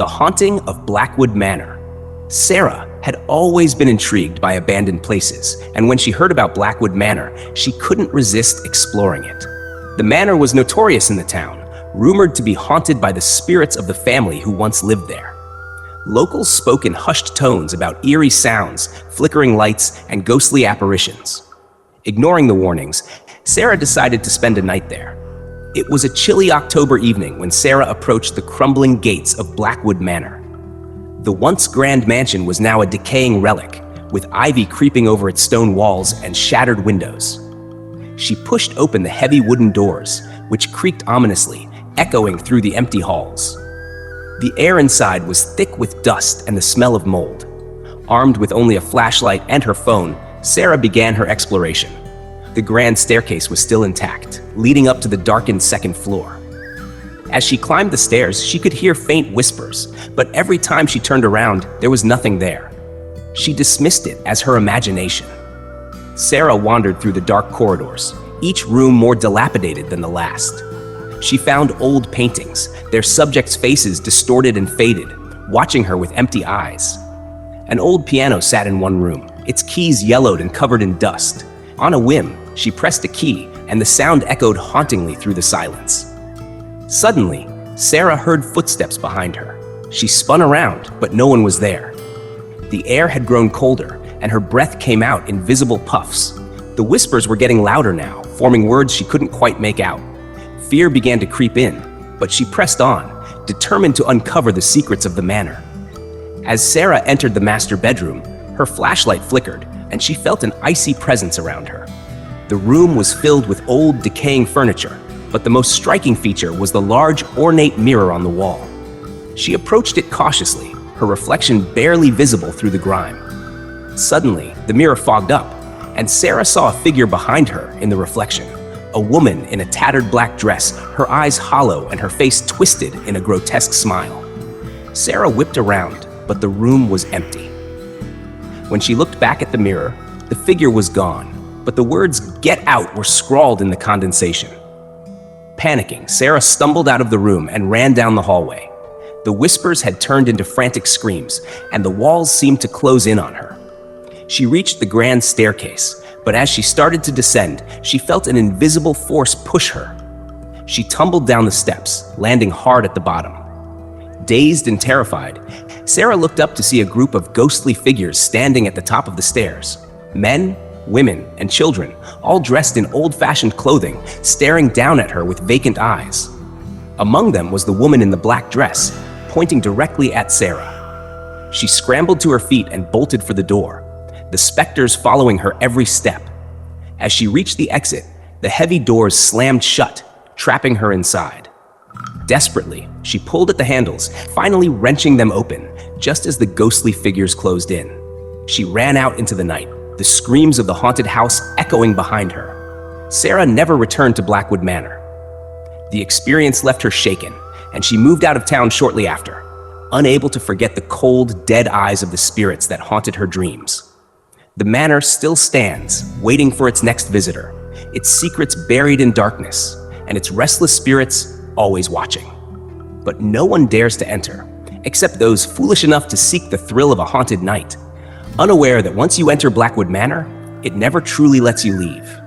The Haunting of Blackwood Manor. Sarah had always been intrigued by abandoned places, and when she heard about Blackwood Manor, she couldn't resist exploring it. The manor was notorious in the town, rumored to be haunted by the spirits of the family who once lived there. Locals spoke in hushed tones about eerie sounds, flickering lights, and ghostly apparitions. Ignoring the warnings, Sarah decided to spend a night there. It was a chilly October evening when Sarah approached the crumbling gates of Blackwood Manor. The once grand mansion was now a decaying relic, with ivy creeping over its stone walls and shattered windows. She pushed open the heavy wooden doors, which creaked ominously, echoing through the empty halls. The air inside was thick with dust and the smell of mold. Armed with only a flashlight and her phone, Sarah began her exploration. The grand staircase was still intact, leading up to the darkened second floor. As she climbed the stairs, she could hear faint whispers, but every time she turned around, there was nothing there. She dismissed it as her imagination. Sarah wandered through the dark corridors, each room more dilapidated than the last. She found old paintings, their subjects' faces distorted and faded, watching her with empty eyes. An old piano sat in one room, its keys yellowed and covered in dust. On a whim, she pressed a key, and the sound echoed hauntingly through the silence. Suddenly, Sarah heard footsteps behind her. She spun around, but no one was there. The air had grown colder, and her breath came out in visible puffs. The whispers were getting louder now, forming words she couldn't quite make out. Fear began to creep in, but she pressed on, determined to uncover the secrets of the manor. As Sarah entered the master bedroom, her flashlight flickered, and she felt an icy presence around her. The room was filled with old, decaying furniture, but the most striking feature was the large, ornate mirror on the wall. She approached it cautiously, her reflection barely visible through the grime. Suddenly, the mirror fogged up, and Sarah saw a figure behind her in the reflection. A woman in a tattered black dress, her eyes hollow and her face twisted in a grotesque smile. Sarah whipped around, but the room was empty. When she looked back at the mirror, the figure was gone, but the words "Get out" were scrawled in the condensation. Panicking, Sarah stumbled out of the room and ran down the hallway. The whispers had turned into frantic screams, and the walls seemed to close in on her. She reached the grand staircase, but as she started to descend, she felt an invisible force push her. She tumbled down the steps, landing hard at the bottom. Dazed and terrified, Sarah looked up to see a group of ghostly figures standing at the top of the stairs. Men, women, and children, all dressed in old-fashioned clothing, staring down at her with vacant eyes. Among them was the woman in the black dress, pointing directly at Sarah. She scrambled to her feet and bolted for the door, the specters following her every step. As she reached the exit, the heavy doors slammed shut, trapping her inside. Desperately, she pulled at the handles, finally wrenching them open, just as the ghostly figures closed in. She ran out into the night, the screams of the haunted house echoing behind her. Sarah never returned to Blackwood Manor. The experience left her shaken, and she moved out of town shortly after, unable to forget the cold, dead eyes of the spirits that haunted her dreams. The manor still stands, waiting for its next visitor, its secrets buried in darkness, and its restless spirits always watching. But no one dares to enter, except those foolish enough to seek the thrill of a haunted night, unaware that once you enter Blackwood Manor, it never truly lets you leave.